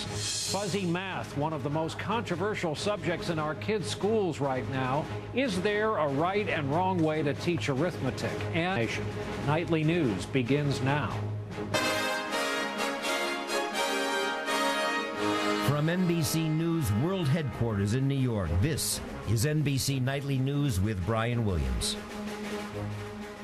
Fuzzy math, one of the most controversial subjects in our kids' schools right now. Is there a right and wrong way to teach arithmetic? And Nightly News begins now. From NBC News World Headquarters in New York, this is NBC Nightly News with Brian Williams.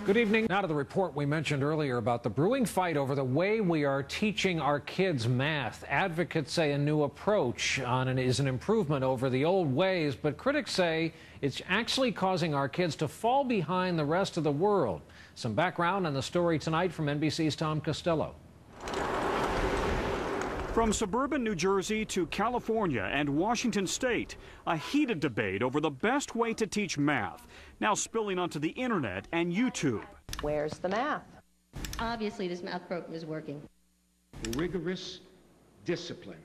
Good evening. Now to the report we mentioned earlier about the brewing fight over the way we are teaching our kids math. Advocates say a new approach is an improvement over the old ways, but critics say it's actually causing our kids to fall behind the rest of the world. Some background on the story tonight from NBC's Tom Costello. From suburban New Jersey to California and Washington State, a heated debate over the best way to teach math, now spilling onto the internet and YouTube. Where's the math? Obviously, this math program is working. Rigorous discipline.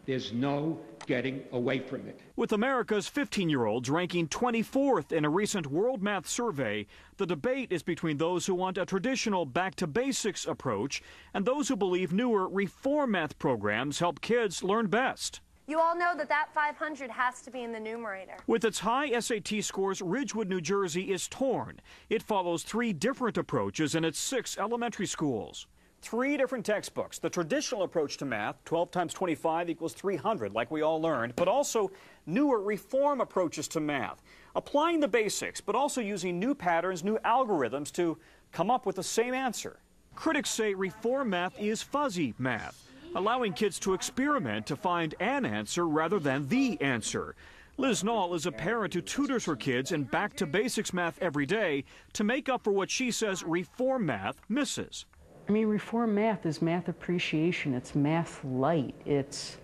There's no getting away from it. With America's 15-year-olds ranking 24th in a recent World Math Survey, the debate is between those who want a traditional back-to-basics approach and those who believe newer reform math programs help kids learn best. You all know that 500 has to be in the numerator. With its high SAT scores, Ridgewood, New Jersey is torn. It follows 3 different approaches in its 6 elementary schools. 3 different textbooks. The traditional approach to math, 12 times 25 equals 300, like we all learned, but also newer reform approaches to math, applying the basics, but also using new patterns, new algorithms to come up with the same answer. Critics say reform math is fuzzy math, allowing kids to experiment to find an answer rather than the answer. Liz Nall is a parent who tutors her kids in back-to-basics math every day to make up for what she says reform math misses. I mean, reform math is math appreciation. It's math light. It's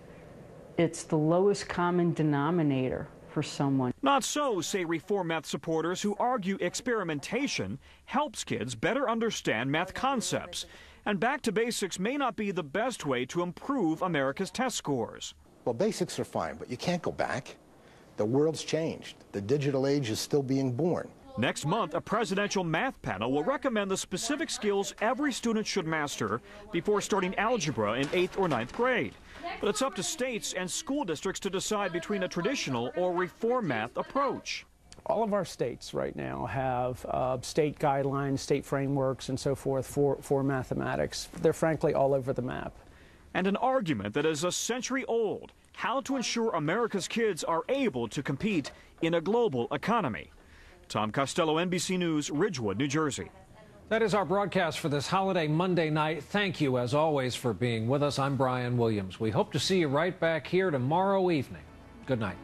the lowest common denominator for someone. Not so, say reform math supporters who argue experimentation helps kids better understand math concepts. And back to basics may not be the best way to improve America's test scores. Well, basics are fine, but you can't go back. The world's changed. The digital age is still being born. Next month, a presidential math panel will recommend the specific skills every student should master before starting algebra in 8th or 9th grade. But it's up to states and school districts to decide between a traditional or reform math approach. All of our states right now have state guidelines, state frameworks, and so forth for mathematics. They're frankly all over the map. And an argument that is a century old: how to ensure America's kids are able to compete in a global economy. Tom Costello, NBC News, Ridgewood, New Jersey. That is our broadcast for this holiday Monday night. Thank you, as always, for being with us. I'm Brian Williams. We hope to see you right back here tomorrow evening. Good night.